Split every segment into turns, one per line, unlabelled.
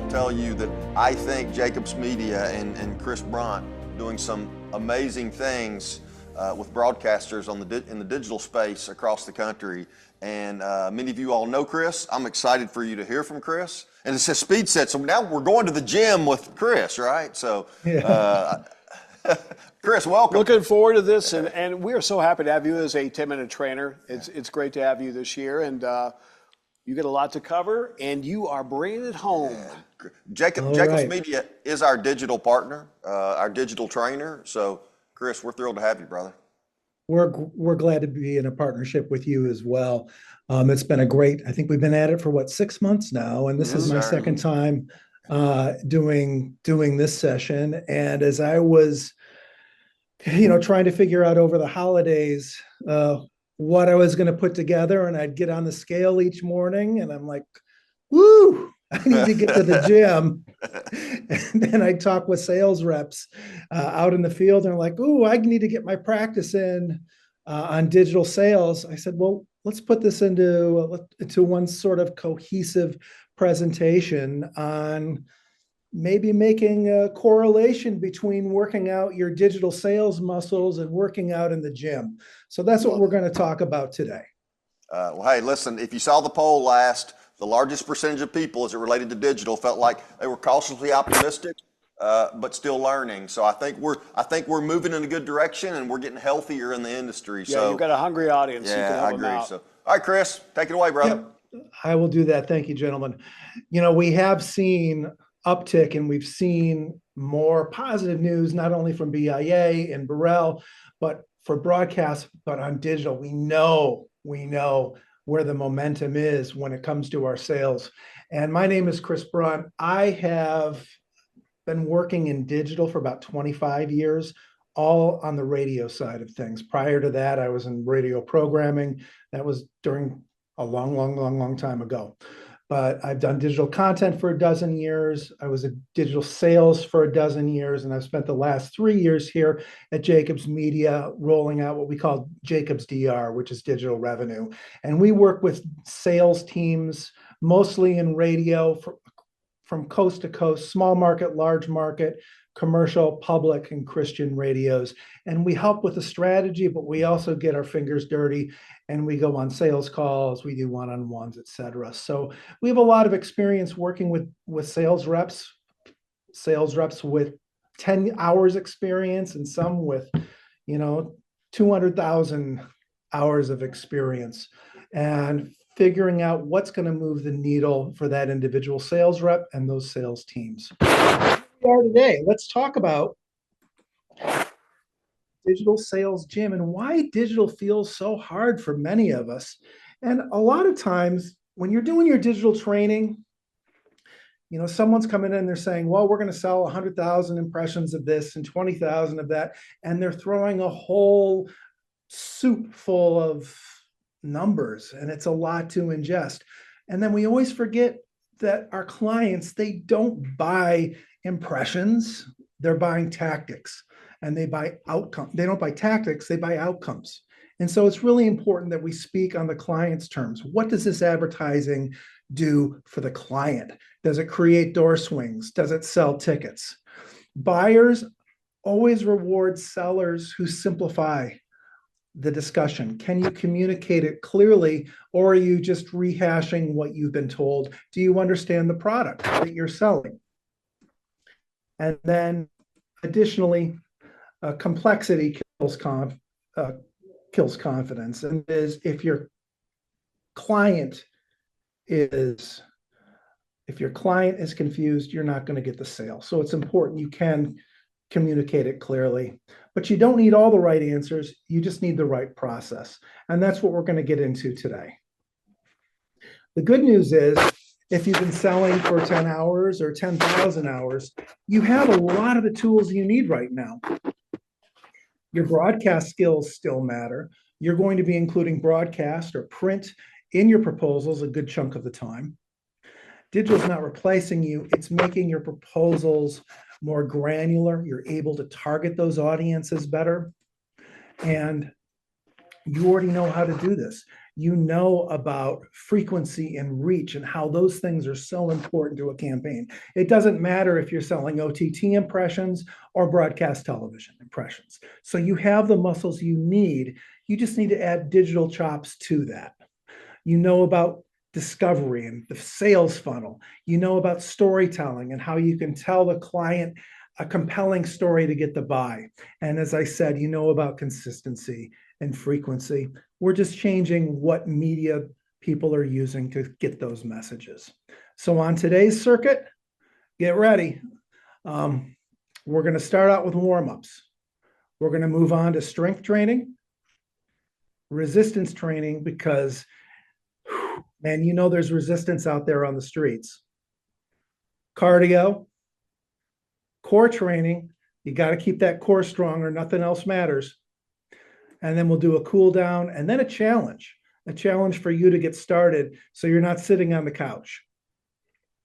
tell you that I think Jacobs Media and Chris Brunt doing some amazing things with broadcasters on in the digital space across the country. And many of you all know Chris. I'm excited for you to hear from Chris. And it's a speed set, so now we're going to the gym with Chris, right? So, Chris, welcome.
Looking forward to this, and we are so happy to have you as a 10-minute trainer. It's great to have you this year, and you get a lot to cover, and you are bringing it home.
Yeah. Jacobs Media is our digital partner, our digital trainer. So, Chris, we're thrilled to have you, brother.
We're glad to be in a partnership with you as well. It's been I think we've been at it for 6 months now, and this is my second time doing this session. And as I was, trying to figure out over the holidays what I was going to put together, and I'd get on the scale each morning, and I'm like, woo! I need to get to the gym. And then I talk with sales reps out in the field, and they're like, ooh, I need to get my practice in on digital sales. I said, well, let's put this into one sort of cohesive presentation on maybe making a correlation between working out your digital sales muscles and working out in the gym. So that's what we're going to talk about today.
Well, hey, listen, if you saw the poll last, the largest percentage of people as it related to digital felt like they were cautiously optimistic, but still learning. So I think we're moving in a good direction, and we're getting healthier in the industry.
Yeah,
so
you've got a hungry audience.
Yeah, I agree. So, all right, Chris, take it away, brother.
Yep, I will do that. Thank you, gentlemen. We have seen uptick, and we've seen more positive news, not only from BIA and Burrell, but for broadcast, but on digital. We know where the momentum is when it comes to our sales. And my name is Chris Brunt. I have been working in digital for about 25 years, all on the radio side of things. Prior to that, I was in radio programming. That was during a long time ago. But I've done digital content for 12 years. I was in digital sales for 12 years, and I've spent the last 3 years here at Jacobs Media rolling out what we call Jacobs DR, which is digital revenue. And we work with sales teams, mostly in radio from coast to coast, small market, large market, commercial, public, and Christian radios. And we help with the strategy, but we also get our fingers dirty, and we go on sales calls, we do one-on-ones, et cetera. So we have a lot of experience working with sales reps with 10 hours experience, and some with 200,000 hours of experience, and figuring out what's going to move the needle for that individual sales rep and those sales teams. We are today. Let's talk about digital sales gym and why digital feels so hard for many of us. And a lot of times when you're doing your digital training, someone's coming in and they're saying, well, we're going to sell 100,000 impressions of this and 20,000 of that. And they're throwing a whole soup full of numbers, and it's a lot to ingest. And then we always forget that our clients, they don't buy impressions, they're buying tactics, and they buy outcomes. They don't buy tactics, they buy outcomes. And so it's really important that we speak on the client's terms. What does this advertising do for the client? Does it create door swings? Does it sell tickets? Buyers always reward sellers who simplify the discussion. Can you communicate it clearly, or are you just rehashing what you've been told? Do you understand the product that you're selling? And then additionally, complexity kills confidence. And if your client is confused, you're not going to get the sale. So it's important you can communicate it clearly, but you don't need all the right answers. You just need the right process. And that's what we're going to get into today. The good news is, if you've been selling for 10 hours or 10,000 hours, you have a lot of the tools you need right now. Your broadcast skills still matter. You're going to be including broadcast or print in your proposals a good chunk of the time. Digital's not replacing you. It's making your proposals more granular. You're able to target those audiences better. And you already know how to do this. You know about frequency and reach and how those things are so important to a campaign. It doesn't matter if you're selling OTT impressions or broadcast television impressions. So you have the muscles you need. You just need to add digital chops to that. You know about discovery and the sales funnel. You know about storytelling and how you can tell the client a compelling story to get the buy. And as I said, you know about consistency and frequency. We're just changing what media people are using to get those messages. So on today's circuit, get ready. We're going to start out with warm-ups. We're going to move on to strength training, resistance training, because man, you know there's resistance out there on the streets. Cardio, core training, you got to keep that core strong or nothing else matters. And then we'll do a cool down and then a challenge for you to get started so you're not sitting on the couch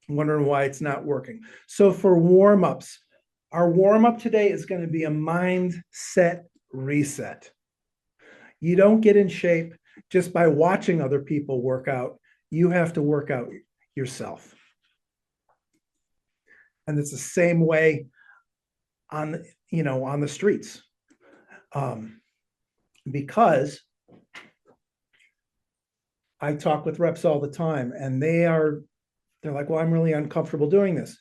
wondering why it's not working. So for warm-ups, our warm-up today is going to be a mindset reset. You don't get in shape just by watching other people work out. You have to work out yourself. And it's the same way on the streets. Because I talk with reps all the time and they're like, well, I'm really uncomfortable doing this.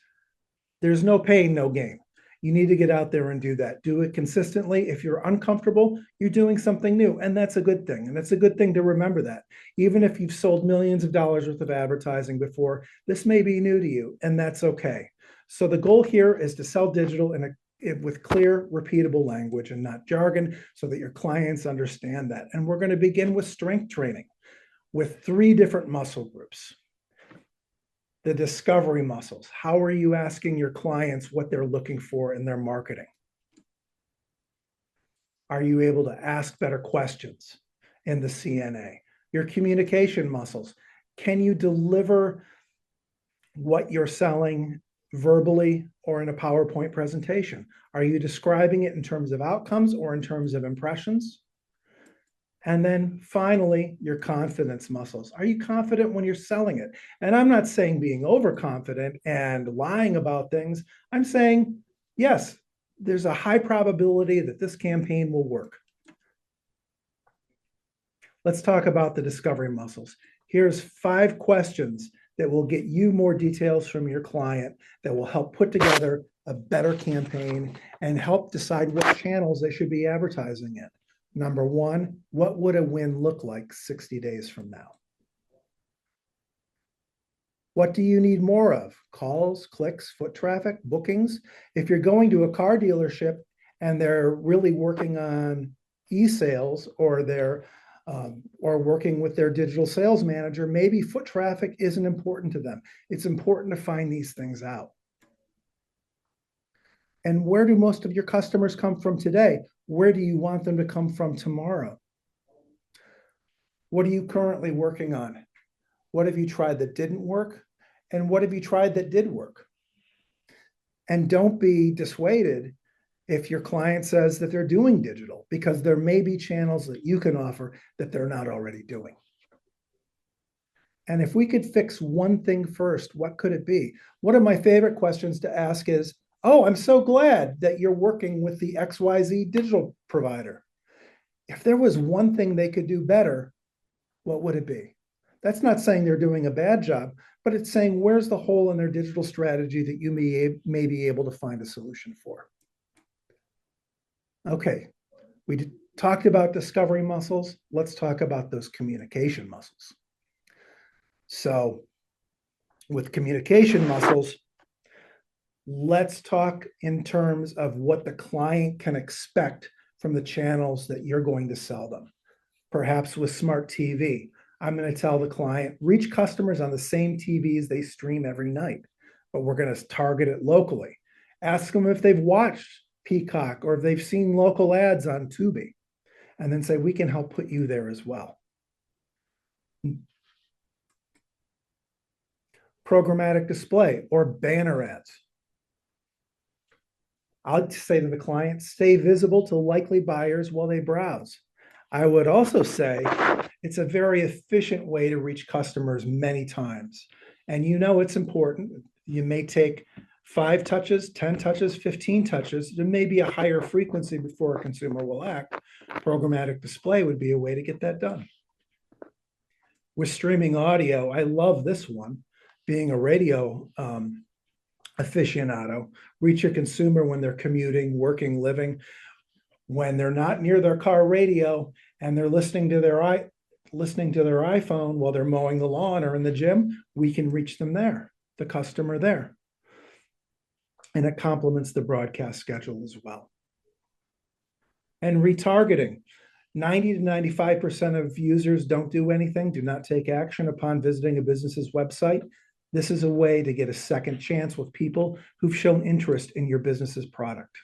There's no pain, no gain. You need to get out there and do that. Do it consistently. If you're uncomfortable, you're doing something new. And that's a good thing. And that's a good thing to remember that. Even if you've sold millions of dollars worth of advertising before, this may be new to you, and that's okay. So the goal here is to sell digital with clear, repeatable language and not jargon so that your clients understand that. And we're going to begin with strength training with 3 different muscle groups. The discovery muscles. How are you asking your clients what they're looking for in their marketing? Are you able to ask better questions in the CNA? Your communication muscles. Can you deliver what you're selling verbally or in a PowerPoint presentation? Are you describing it in terms of outcomes or in terms of impressions? And then finally, your confidence muscles. Are you confident when you're selling it? And I'm not saying being overconfident and lying about things. I'm saying, yes, there's a high probability that this campaign will work. Let's talk about the discovery muscles. Here's 5 questions that will get you more details from your client that will help put together a better campaign and help decide what channels they should be advertising in. Number 1, what would a win look like 60 days from now? What do you need more of? Calls, clicks, foot traffic, bookings? If you're going to a car dealership and they're really working on e-sales or they're working with their digital sales manager, maybe foot traffic isn't important to them. It's important to find these things out. And where do most of your customers come from today? Where do you want them to come from tomorrow? What are you currently working on? What have you tried that didn't work? And what have you tried that did work? And don't be dissuaded if your client says that they're doing digital, because there may be channels that you can offer that they're not already doing. And if we could fix one thing first, what could it be? One of my favorite questions to ask is, oh, I'm so glad that you're working with the XYZ digital provider. If there was one thing they could do better, what would it be? That's not saying they're doing a bad job, but it's saying where's the hole in their digital strategy that you may be able to find a solution for. Okay, we talked about discovery muscles. Let's talk about those communication muscles. So with communication muscles, let's talk in terms of what the client can expect from the channels that you're going to sell them. Perhaps with smart TV, I'm going to tell the client, reach customers on the same TVs they stream every night, but we're going to target it locally. Ask them if they've watched Peacock or if they've seen local ads on Tubi, and then say, we can help put you there as well. Programmatic display or banner ads. I'll say to the client, stay visible to likely buyers while they browse. I would also say it's a very efficient way to reach customers many times. And you know it's important. You may take 5 touches, 10 touches, 15 touches. There may be a higher frequency before a consumer will act. Programmatic display would be a way to get that done. With streaming audio, I love this one. Being a radio aficionado, reach a consumer when they're commuting, working, living, when they're not near their car radio and they're listening to their iPhone while they're mowing the lawn or in the gym, we can reach them there, the customer there. And it complements the broadcast schedule as well. And retargeting. 90 to 95% of users don't do anything, do not take action upon visiting a business's website. This is a way to get a second chance with people who've shown interest in your business's product.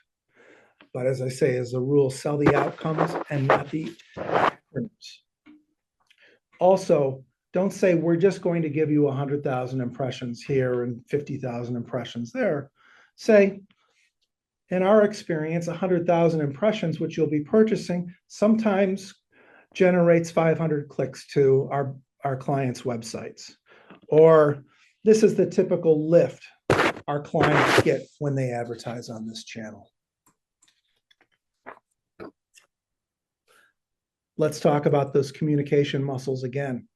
But as I say, as a rule, sell the outcomes and not the acronyms. Also, don't say we're just going to give you 100,000 impressions here and 50,000 impressions there. Say, in our experience, 100,000 impressions, which you'll be purchasing, sometimes generates 500 clicks to our clients' websites. Or this is the typical lift our clients get when they advertise on this channel. Let's talk about those communication muscles again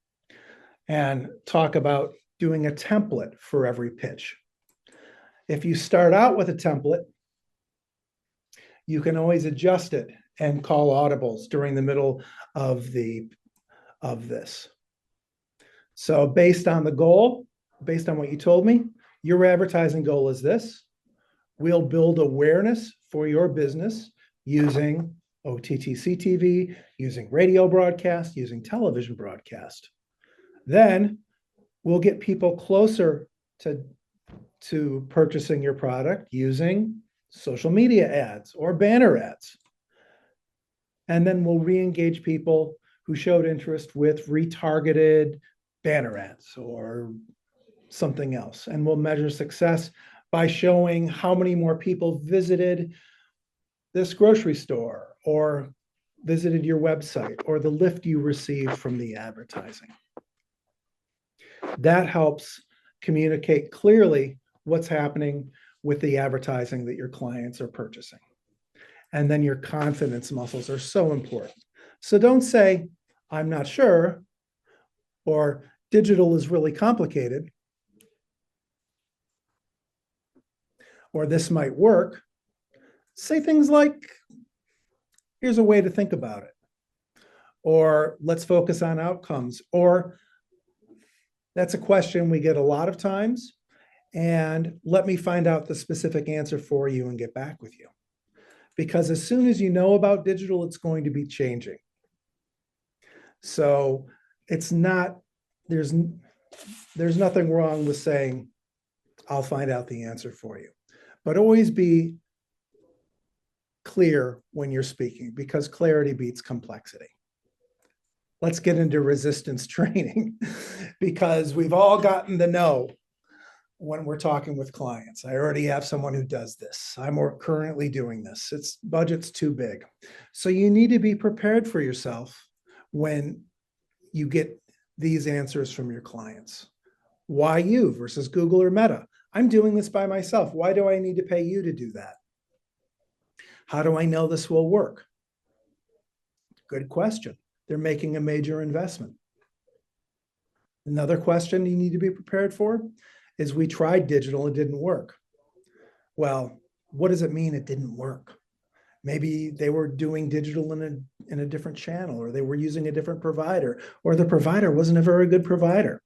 and talk about doing a template for every pitch. If you start out with a template, you can always adjust it and call audibles during the middle of this. So based on the goal, based on what you told me, your advertising goal is this. We'll build awareness for your business using OTT CTV, using radio broadcast, using television broadcast. Then we'll get people closer to purchasing your product using social media ads or banner ads. And then we'll re-engage people who showed interest with retargeted banner ads or something else. And we'll measure success by showing how many more people visited this grocery store or visited your website or the lift you received from the advertising. That helps communicate clearly what's happening with the advertising that your clients are purchasing. And then your confidence muscles are so important. So don't say, I'm not sure, or digital is really complicated, or this might work. Say things like, here's a way to think about it, or let's focus on outcomes, or that's a question we get a lot of times, and let me find out the specific answer for you and get back with you. Because as soon as you know about digital, it's going to be changing. So it's not, there's nothing wrong with saying, I'll find out the answer for you. But always be clear when you're speaking, because clarity beats complexity. Let's get into resistance training, because we've all gotten the no when we're talking with clients. I already have someone who does this. I'm currently doing this. Its budget's too big. So you need to be prepared for yourself when you get these answers from your clients. Why you versus Google or Meta? I'm doing this by myself. Why do I need to pay you to do that? How do I know this will work? Good question. They're making a major investment. Another question you need to be prepared for is, we tried digital, it didn't work. Well, what does it mean it didn't work? Maybe they were doing digital in a different channel, or they were using a different provider, or the provider wasn't a very good provider.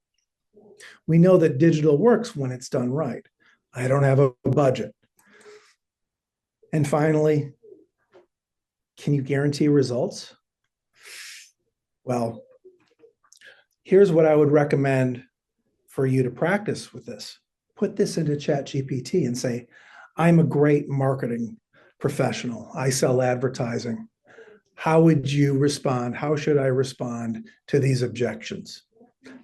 We know that digital works when it's done right. I don't have a budget. And finally, can you guarantee results? Well, here's what I would recommend for you to practice with this. Put this into ChatGPT and say, I'm a great marketing professional. I sell advertising. How would you respond? How should I respond to these objections?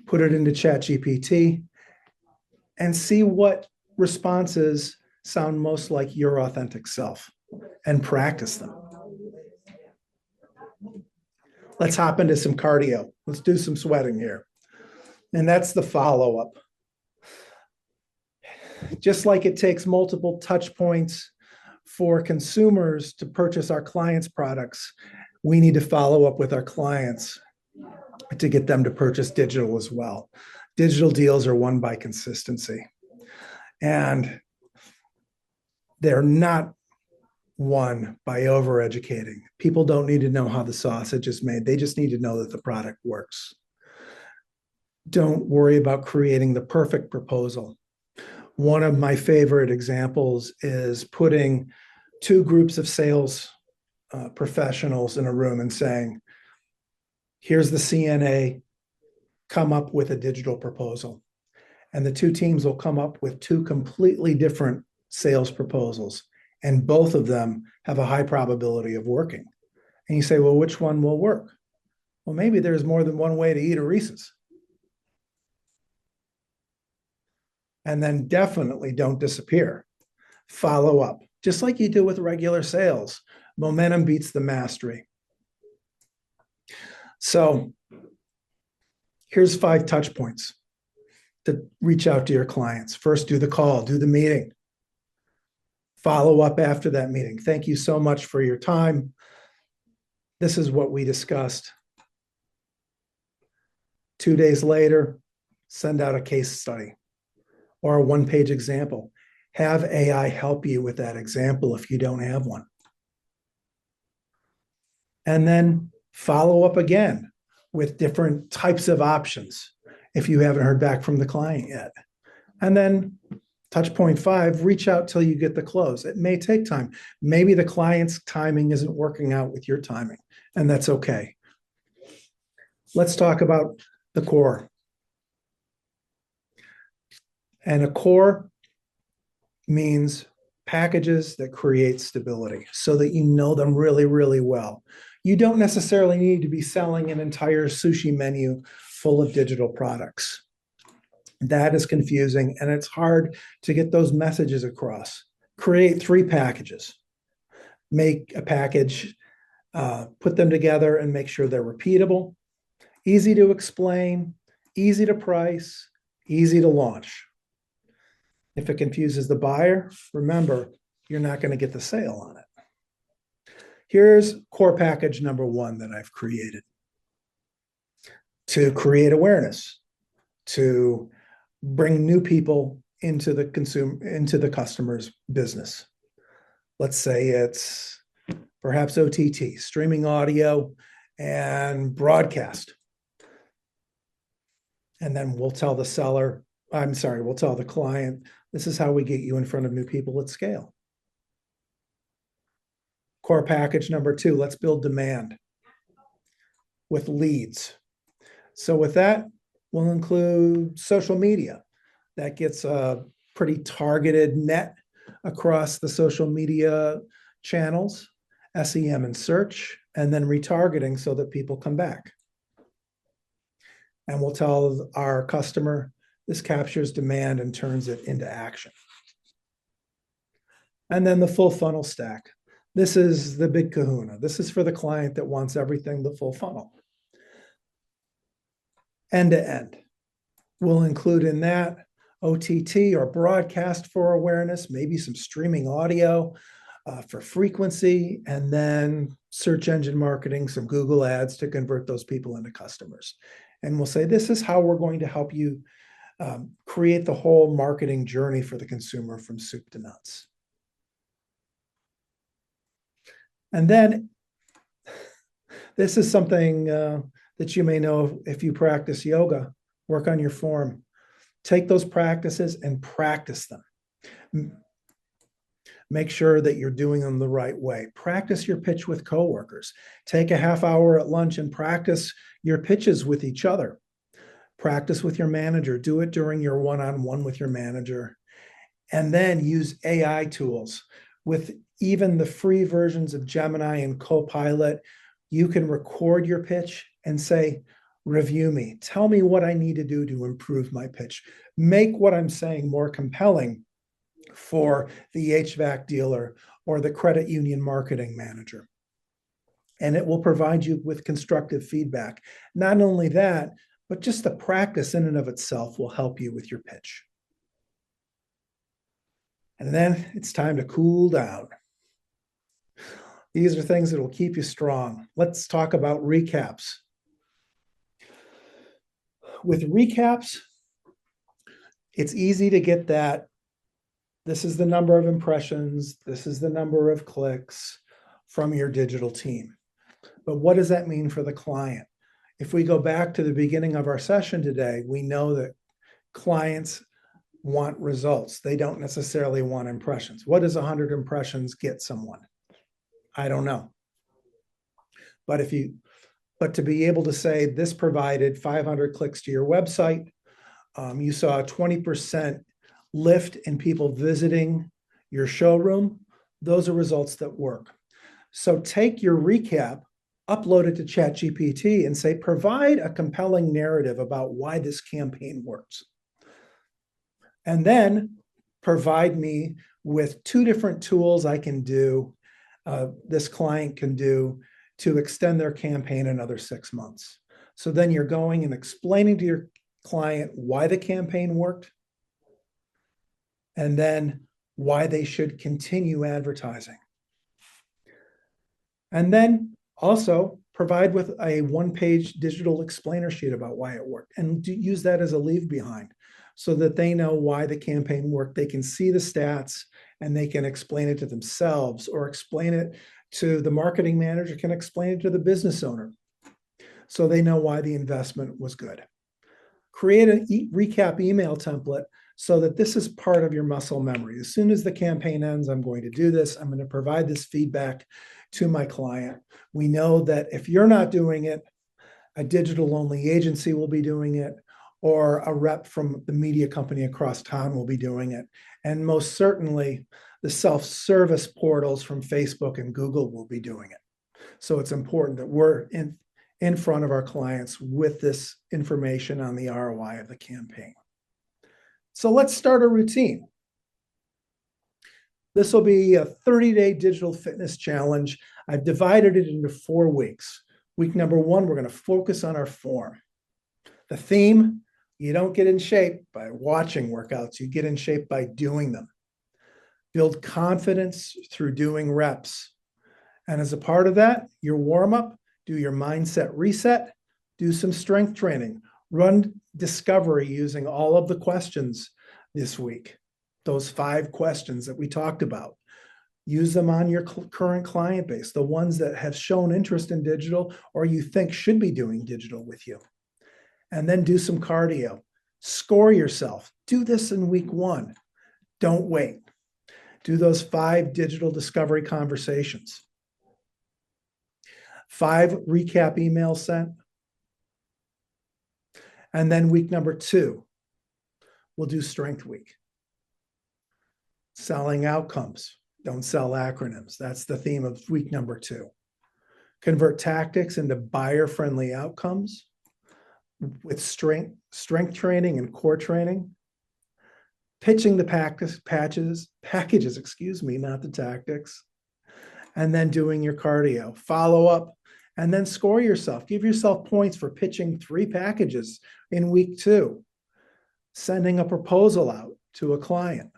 Put it into ChatGPT and see what responses sound most like your authentic self, and practice them. Let's hop into some cardio. Let's do some sweating here. And that's the follow-up. Just like it takes multiple touch points for consumers to purchase our clients' products, we need to follow up with our clients to get them to purchase digital as well. Digital deals are won by consistency. And they're not won by overeducating. People don't need to know how the sausage is made. They just need to know that the product works. Don't worry about creating the perfect proposal. One of my favorite examples is putting two groups of sales professionals in a room and saying, here's the CNA, come up with a digital proposal. And the two teams will come up with two completely different sales proposals. And both of them have a high probability of working. And you say, well, which one will work? Well, maybe there's more than one way to eat a Reese's. And then definitely don't disappear. Follow up, just like you do with regular sales. Momentum beats the mastery. So here's 5 touch points to reach out to your clients. First, do the call, do the meeting. Follow up after that meeting. Thank you so much for your time. This is what we discussed. 2 days later, send out a case study or a one-page example. Have AI help you with that example if you don't have one. And then follow up again with different types of options if you haven't heard back from the client yet. And then touch point 5, reach out till you get the close. It may take time. Maybe the client's timing isn't working out with your timing, and that's okay. Let's talk about the core. And a core means packages that create stability so that you know them really, really well. You don't necessarily need to be selling an entire sushi menu full of digital products. That is confusing, and it's hard to get those messages across. Create 3 packages. Make a package, put them together, and make sure they're repeatable, easy to explain, easy to price, easy to launch. If it confuses the buyer, remember, you're not going to get the sale on it. Here's core package number 1 that I've created. To create awareness, to bring new people into the customer's business. Let's say it's perhaps OTT, streaming audio and broadcast. And then we'll tell the client, this is how we get you in front of new people at scale. Core package number 2, let's build demand with leads. So with that, we'll include social media. That gets a pretty targeted net across the social media channels, SEM and search, and then retargeting so that people come back. And we'll tell our customer, this captures demand and turns it into action. And then the full funnel stack. This is the big kahuna. This is for the client that wants everything the full funnel. End to end. We'll include in that OTT or broadcast for awareness, maybe some streaming audio for frequency, and then search engine marketing, some Google ads to convert those people into customers. And we'll say, this is how we're going to help you create the whole marketing journey for the consumer from soup to nuts. And then this is something that you may know if you practice yoga. Work on your form. Take those practices and practice them. Make sure that you're doing them the right way. Practice your pitch with coworkers. Take a half hour at lunch and practice your pitches with each other. Practice with your manager. Do it during your one-on-one with your manager. And then use AI tools. With even the free versions of Gemini and Copilot, you can record your pitch and say, review me. Tell me what I need to do to improve my pitch. Make what I'm saying more compelling for the HVAC dealer or the credit union marketing manager. and it will provide you with constructive feedback. Not only that, but just the practice in and of itself will help you with your pitch. And then it's time to cool down. These are things that will keep you strong. Let's talk about recaps. With recaps, it's easy to get that. This is the number of impressions. This is the number of clicks from your digital team. But what does that mean for the client? If we go back to the beginning of our session today, we know that clients want results. They don't necessarily want impressions. What does 100 impressions get someone? I don't know. But to be able to say this provided 500 clicks to your website, you saw a 20% lift in people visiting your showroom, those are results that work. So take your recap, upload it to ChatGPT and say, provide a compelling narrative about why this campaign works. And then provide me with 2 different tools I can do, this client can do to extend their campaign another 6 months. So then you're going and explaining to your client why the campaign worked, and then why they should continue advertising. And then also provide with a 1-page digital explainer sheet about why it worked, and use that as a leave behind so that they know why the campaign worked. They can see the stats and they can explain it to themselves, or explain it to the marketing manager, can explain it to the business owner, so they know why the investment was good. Create a recap email template so that this is part of your muscle memory. As soon as the campaign ends, I'm going to do this. I'm going to provide this feedback to my client. We know that if you're not doing it, a digital-only agency will be doing it, or a rep from the media company across town will be doing it. And most certainly, the self-service portals from Facebook and Google will be doing it. So it's important that we're in front of our clients with this information on the ROI of the campaign. So let's start a routine. This will be a 30-day digital fitness challenge. I've divided it into 4 weeks. Week number 1, we're going to focus on our form. The theme, you don't get in shape by watching workouts. You get in shape by doing them. Build confidence through doing reps. And as a part of that, your warm-up, do your mindset reset, do some strength training, run discovery using all of the questions this week. Those 5 questions that we talked about. Use them on your current client base, the ones that have shown interest in digital or you think should be doing digital with you. And then do some cardio. Score yourself. Do this in week 1. Don't wait. Do those 5 digital discovery conversations. 5 recap emails sent. And then week number 2, we'll do strength week. Selling outcomes. Don't sell acronyms. That's the theme of week number 2. Convert tactics into buyer-friendly outcomes with strength training and core training. Pitching the packages, not the tactics. And then doing your cardio. Follow up and then score yourself. Give yourself points for pitching 3 packages in week 2. Sending a proposal out to a client.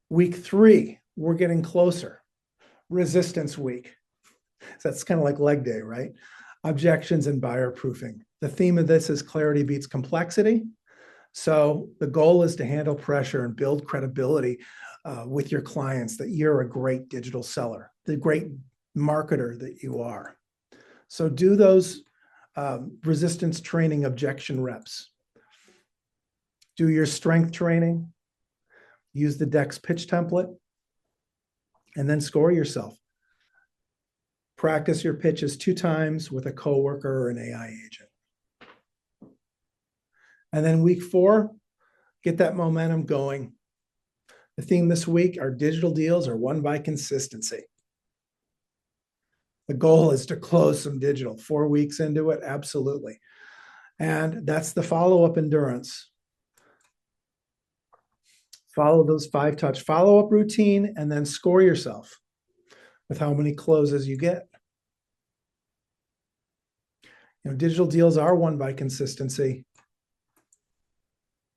Week 3, we're getting closer. Resistance week. So that's kind of like leg day, right? Objections and buyer proofing. The theme of this is clarity beats complexity. So the goal is to handle pressure and build credibility with your clients that you're a great digital seller, the great marketer that you are. So do those resistance training objection reps. Do your strength training. Use the Dex pitch template. And then score yourself. Practice your pitches 2 times with a coworker or an AI agent. And then week 4, get that momentum going. The theme this week, our digital deals are won by consistency. The goal is to close some digital. 4 weeks into it, absolutely. And that's the follow-up endurance. Follow those 5-touch follow-up routine and then score yourself. with how many closes you get. Digital deals are won by consistency.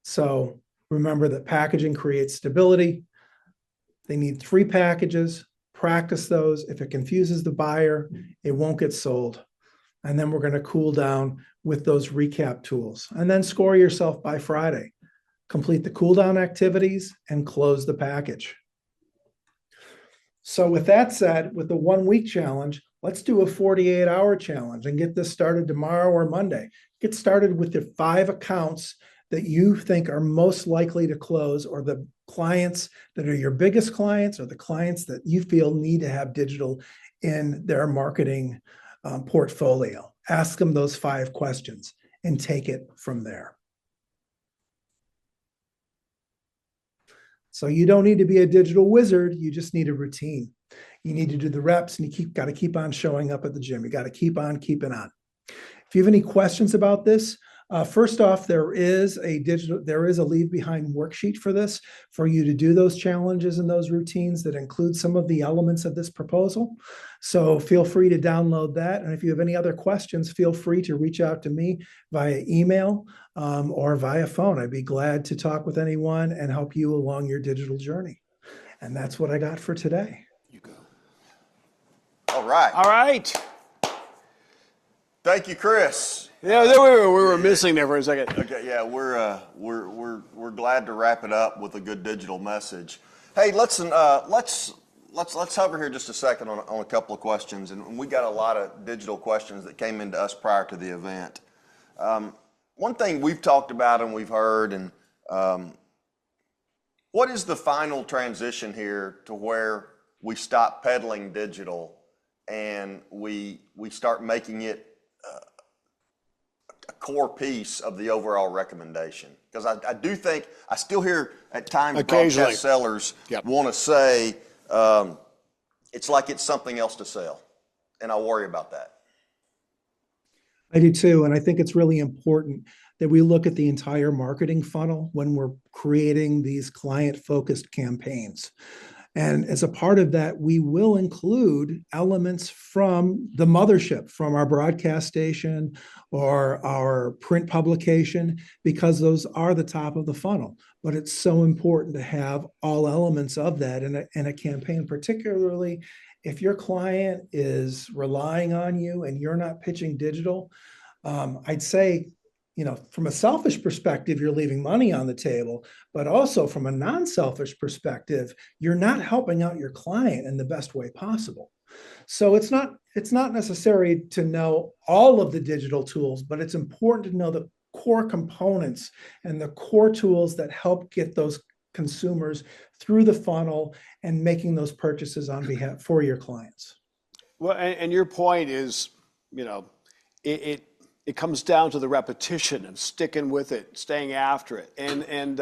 So remember that packaging creates stability. They need 3 packages. Practice those. If it confuses the buyer, it won't get sold. And then we're going to cool down with those recap tools. And then score yourself by Friday. Complete the cool down activities and close the package. So with that said, with the 1-week challenge, let's do a 48-hour challenge and get this started tomorrow or Monday. Get started with the 5 accounts that you think are most likely to close, or the clients that are your biggest clients, or the clients that you feel need to have digital in their marketing portfolio. Ask them those 5 questions and take it from there. So you don't need to be a digital wizard. You just need a routine. You need to do the reps, and you got to keep on showing up at the gym. You got to keep on keeping on. If you have any questions about this, first off, there is a leave behind worksheet for this, for you to do those challenges and those routines that include some of the elements of this proposal. So feel free to download that. And if you have any other questions, feel free to reach out to me via email or via phone. I'd be glad to talk with anyone and help you along your digital journey. And that's what I got for today.
You go.
All right.
All right.
Thank you, Chris.
Yeah, we were missing there for a second.
Okay, yeah, we're glad to wrap it up with a good digital message. Hey, let's hover here just a second on a couple of questions, and we got a lot of digital questions that came into us prior to the event. One thing we've talked about and we've heard, and what is the final transition here to where we stop peddling digital and we start making it a core piece of the overall recommendation? Because I do think, I still hear at times broadcast sellers want to say, it's like it's something else to sell. And I worry about that.
I do too. And I think it's really important that we look at the entire marketing funnel when we're creating these client-focused campaigns. And as a part of that, we will include elements from the mothership, from our broadcast station or our print publication, because those are the top of the funnel. But it's so important to have all elements of that in a campaign, particularly if your client is relying on you and you're not pitching digital. I'd say, from a selfish perspective, you're leaving money on the table, but also from a non-selfish perspective, you're not helping out your client in the best way possible. So it's not necessary to know all of the digital tools, but it's important to know the core components and the core tools that help get those consumers through the funnel and making those purchases on behalf for your clients.
Well, and your point is, it comes down to the repetition of sticking with it, staying after it. And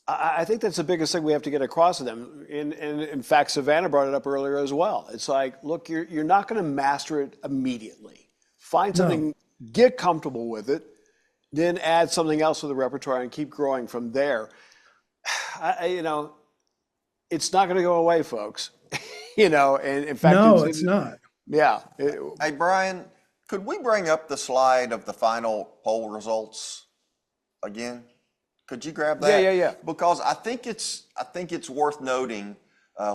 I think that's the biggest thing we have to get across to them. And in fact, Savannah brought it up earlier as well. It's like, look, you're not going to master it immediately. Find something, get comfortable with it, then add something else to the repertoire and keep growing from there. It's not going to go away, folks. And in fact,
it's not.
Yeah.
Hey, Brian, could we bring up the slide of the final poll results again? Could you grab that?
Yeah.
Because I think it's worth noting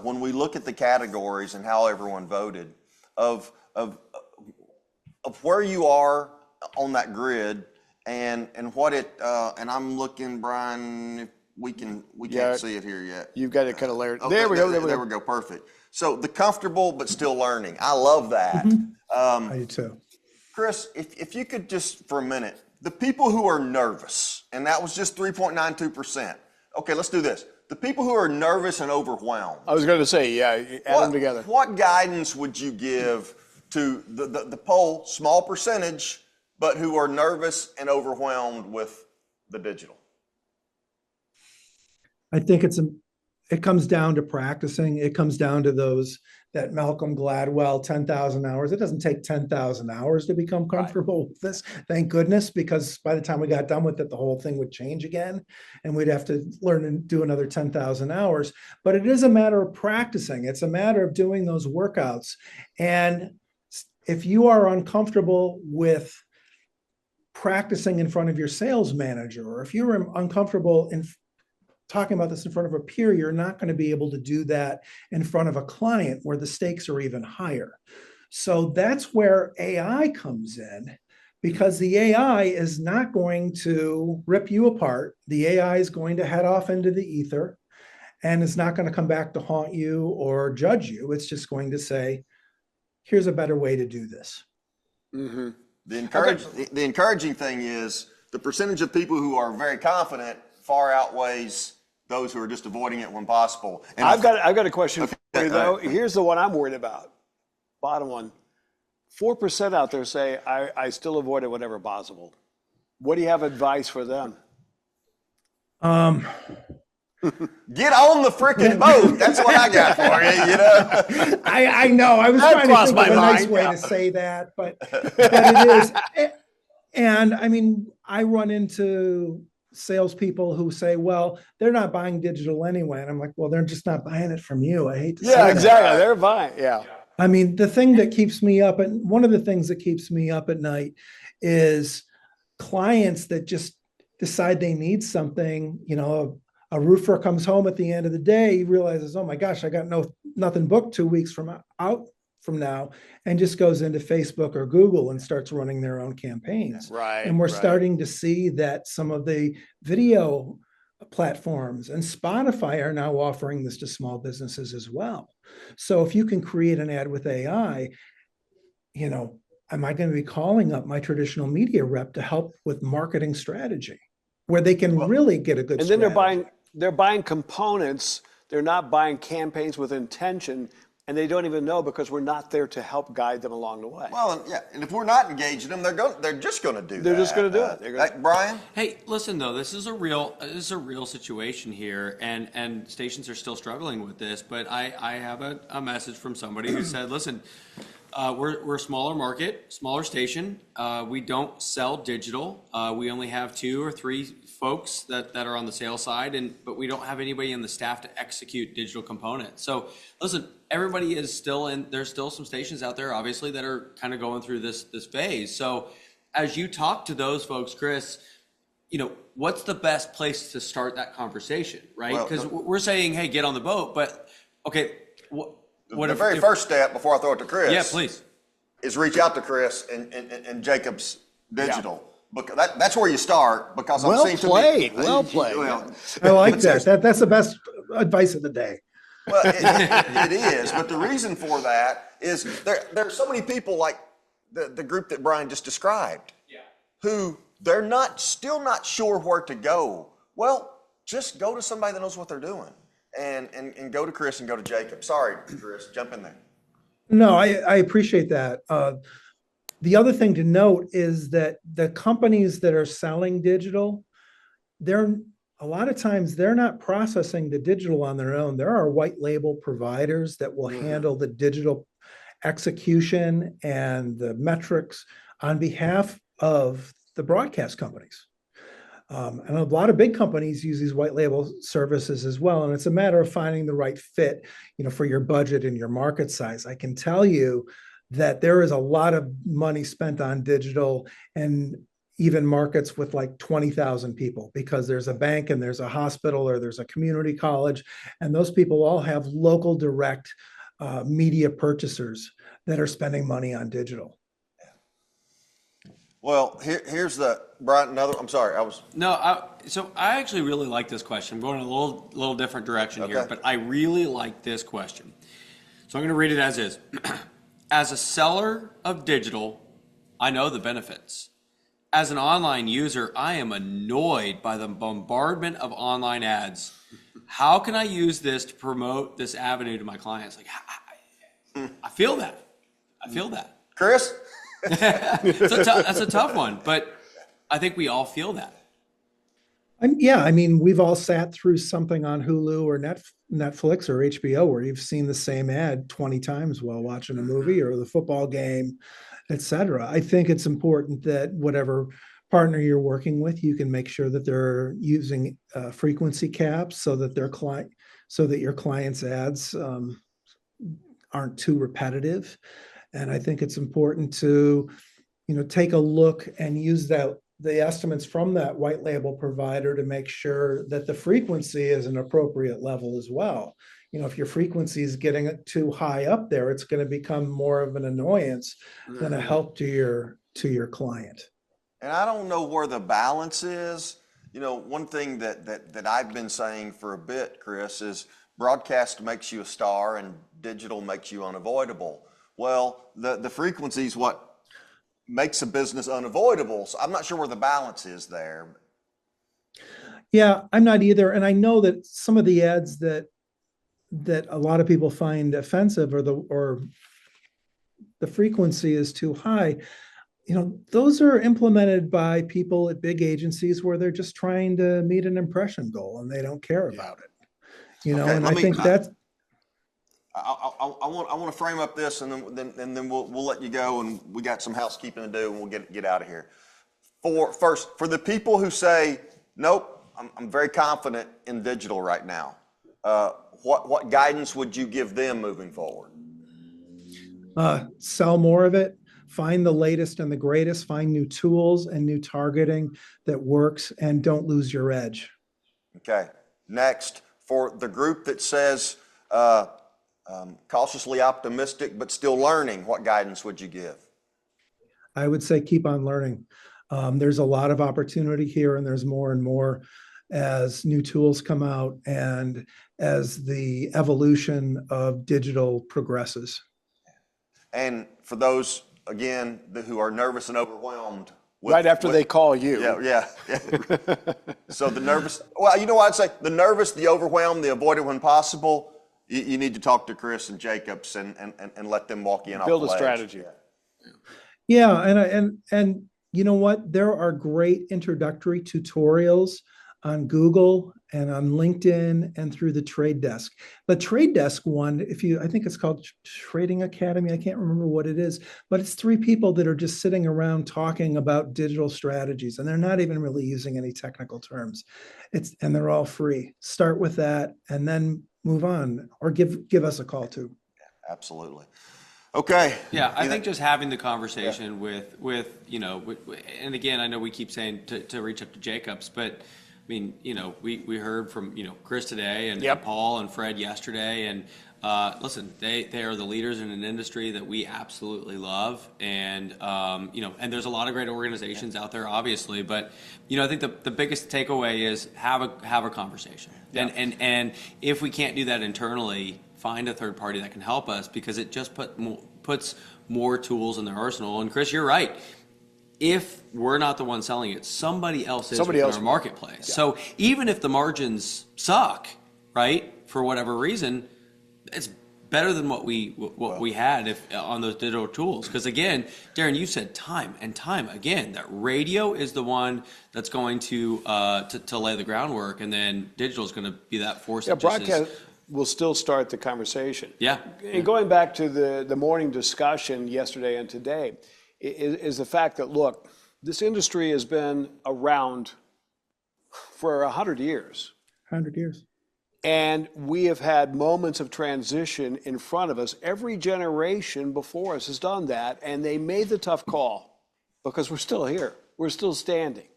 when we look at the categories and how everyone voted of where you are on that grid and what it and I'm looking, Brian. We can't see it here yet.
You've got it kind of layered.
Okay, there we go. Perfect. So the comfortable but still learning. I love that.
I do too.
Chris, if you could just for a minute, the people who are nervous, and that was just 3.92%. Okay, let's do this. The people who are nervous and overwhelmed.
I was going to say, add them together.
What guidance would you give to the poll, small percentage, but who are nervous and overwhelmed with the digital?
I think it comes down to practicing. It comes down to that Malcolm Gladwell, 10,000 hours. It doesn't take 10,000 hours to become comfortable with this. Thank goodness, because by the time we got done with it, the whole thing would change again and we'd have to learn and do another 10,000 hours. But it is a matter of practicing. It's a matter of doing those workouts. And if you are uncomfortable with practicing in front of your sales manager, or if you're uncomfortable in talking about this in front of a peer, you're not going to be able to do that in front of a client where the stakes are even higher. So that's where AI comes in, because the AI is not going to rip you apart. The AI is going to head off into the ether and it's not going to come back to haunt you or judge you. It's just going to say, here's a better way to do this.
Mm-hmm.
The encouraging thing is the percentage of people who are very confident far outweighs those who are just avoiding it when possible. And
I've got a question for you, though. Here's the one I'm worried about. Bottom one. 4% out there say, I still avoid it whenever possible. What do you have advice for them?
Get on the freaking boat. That's what I got for you, you know?
I know. I was trying to think of a nice way to say that, but it is. And I mean, I run into salespeople who say, well, they're not buying digital anyway. And I'm like, well, they're just not buying it from you. I hate to say that.
Yeah, exactly. They're buying. Yeah.
I mean, the thing that keeps me up, and one of the things that keeps me up at night is clients that just decide they need something. You know, a roofer comes home at the end of the day, he realizes, oh my gosh, I got nothing booked 2 weeks from now, and just goes into Facebook or Google and starts running their own campaigns.
Right.
And we're starting to see that some of the video platforms and Spotify are now offering this to small businesses as well. So if you can create an ad with AI, you know, am I going to be calling up my traditional media rep to help with marketing strategy where they can really get a good
And
strategy?
then they're buying components. They're not buying campaigns with intention, and they don't even know because we're not there to help guide them along the way.
Well, and if we're not engaging them, they're just going to do that.
They're just going to do it.
Brian?
Hey, listen though, this is a real situation here, and stations are still struggling with this. But I have a message from somebody who said, listen, we're a smaller market, smaller station. We don't sell digital. We only have 2 or 3 folks that are on the sales side, but we don't have anybody in the staff to execute digital components. So listen, everybody is still there's still some stations out there, obviously, that are kind of going through this phase. So as you talk to those folks, Chris, you know, what's the best place to start that conversation, right? Because we're saying, hey, get on the boat, but okay,
The very first step before I throw it to Chris,
yeah, please,
is reach out to Chris and Jacobs Digital. Because that's where you start. Because I'm seeing
Well played.
I like that. That's the best advice of the day.
Well, it is. But the reason for that is there are so many people like the group that Brian just described, who they're still not sure where to go. Well, just go to somebody that knows what they're doing. And go to Chris and go to Jacob. Sorry, Chris, jump in there.
No, I appreciate that. The other thing to note is that the companies that are selling digital, a lot of times they're not processing the digital on their own. There are white label providers that will handle the digital execution and the metrics on behalf of the broadcast companies. And a lot of big companies use these white label services as well. And it's a matter of finding the right fit, you know, for your budget and your market size. I can tell you that there is a lot of money spent on digital and even markets with like 20,000 people, because there's a bank and there's a hospital or there's a community college. And those people all have local direct media purchasers that are spending money on digital.
Well, here's Brian, I'm sorry,
so I actually really like this question. I'm going a little different direction here, but I really like this question. So I'm going to read it as is. As a seller of digital, I know the benefits. As an online user, I am annoyed by the bombardment of online ads. How can I use this to promote this avenue to my clients? Like, I feel that.
Chris?
That's a tough one, but I think we all feel that.
Yeah, I mean, we've all sat through something on Hulu or Netflix or HBO where you've seen the same ad 20 times while watching a movie or the football game, et cetera. I think it's important that whatever partner you're working with, you can make sure that they're using frequency caps so that so that your clients' ads aren't too repetitive. And I think it's important to, take a look and use the estimates from that white label provider to make sure that the frequency is an appropriate level as well. If your frequency is getting too high up there, it's going to become more of an annoyance than a help to your client.
And I don't know where the balance is. One thing that I've been saying for a bit, Chris, is broadcast makes you a star and digital makes you unavoidable. Well, the frequency is what makes a business unavoidable. So I'm not sure where the balance is there.
Yeah, I'm not either. And I know that some of the ads that a lot of people find offensive or the frequency is too high, those are implemented by people at big agencies where they're just trying to meet an impression goal and they don't care about it.
Okay,
And I think that's
I want to frame up this, and then we'll let you go, and we got some housekeeping to do, and we'll get out of here. For the people who say, nope, I'm very confident in digital right now. What guidance would you give them moving forward?
Sell more of it. Find the latest and the greatest. Find new tools and new targeting that works, and don't lose your edge.
Okay. Next, for the group that says cautiously optimistic but still learning, what guidance would you give?
I would say keep on learning. There's a lot of opportunity here, and there's more and more as new tools come out and as the evolution of digital progresses.
And for those, again, who are nervous and overwhelmed.
Right after they call you.
Yeah. So the nervous, well, you know what I'd say? The nervous, the overwhelmed, the avoid it when possible. You need to talk to Chris and Jacobs and let them walk you in.
Build a strategy.
Yeah, and you know what? There are great introductory tutorials on Google and on LinkedIn and through the Trade Desk. The Trade Desk one, I think it's called Trading Academy. I can't remember what it is, but it's 3 people that are just sitting around talking about digital strategies, and they're not even really using any technical terms. And they're all free. Start with that, and then move on, or give us a call too.
Yeah, absolutely. Okay.
Yeah, I think just having the conversation with and again, I know we keep saying to reach up to Jacobs, but I mean, we heard from, Chris today and Paul and Fred yesterday, and listen, they are the leaders in an industry that we absolutely love, and and there's a lot of great organizations out there, obviously, but I think the biggest takeaway is have a conversation, and if we can't do that internally, find a third party that can help us, because it just puts more tools in their arsenal. And Chris, you're right. If we're not the one selling it, somebody else is in our marketplace. Yeah. So even if the margins suck, right, for whatever reason, it's better than what we had on those digital tools. Because again, Darren, you said time and time again that radio is the one that's going to lay the groundwork, and then digital is going to be that force.
Yeah, broadcast will still start the conversation.
Yeah.
And going back to the morning discussion yesterday and today, is the fact that, look, this industry has been around for 100 years.
100 years.
And we have had moments of transition in front of us. Every generation before us has done that, and they made the tough call because we're still here. We're still standing.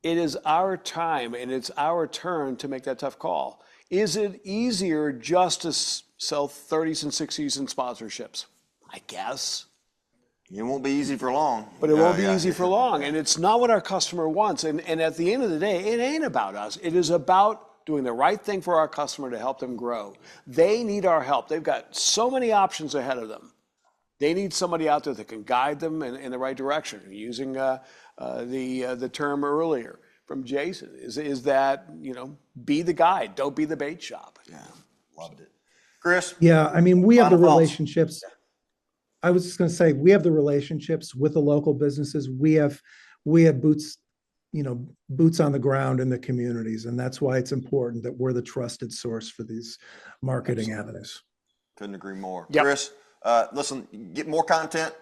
It is our time, and it's our turn to make that tough call. Is it easier just to sell 30s and 60s in sponsorships? I guess.
It won't be easy for long.
But it won't be easy for long. And it's not what our customer wants. And at the end of the day, it ain't about us. It is about doing the right thing for our customer to help them grow. They need our help. They've got so many options ahead of them. They need somebody out there that can guide them in the right direction. Using the term earlier from Jason is that, be the guide, don't be the bait shop.
Yeah, loved it. Chris?
Yeah, I mean, we have the
Final thoughts.
relationships. I was just going to say, we have the relationships with the local businesses. We have boots boots on the ground in the communities. And that's why it's important that we're the trusted source for these marketing avenues.
Couldn't agree more.
Yep.
Chris, listen, get more content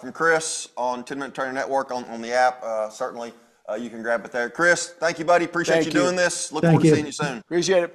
from Chris on 10 Minute Trainer Network on the app. Certainly, you can grab it there. Chris, thank you, buddy. Appreciate
Thank
you
you.
doing this. Look
Thank
forward to
you.
seeing you soon.
Appreciate it.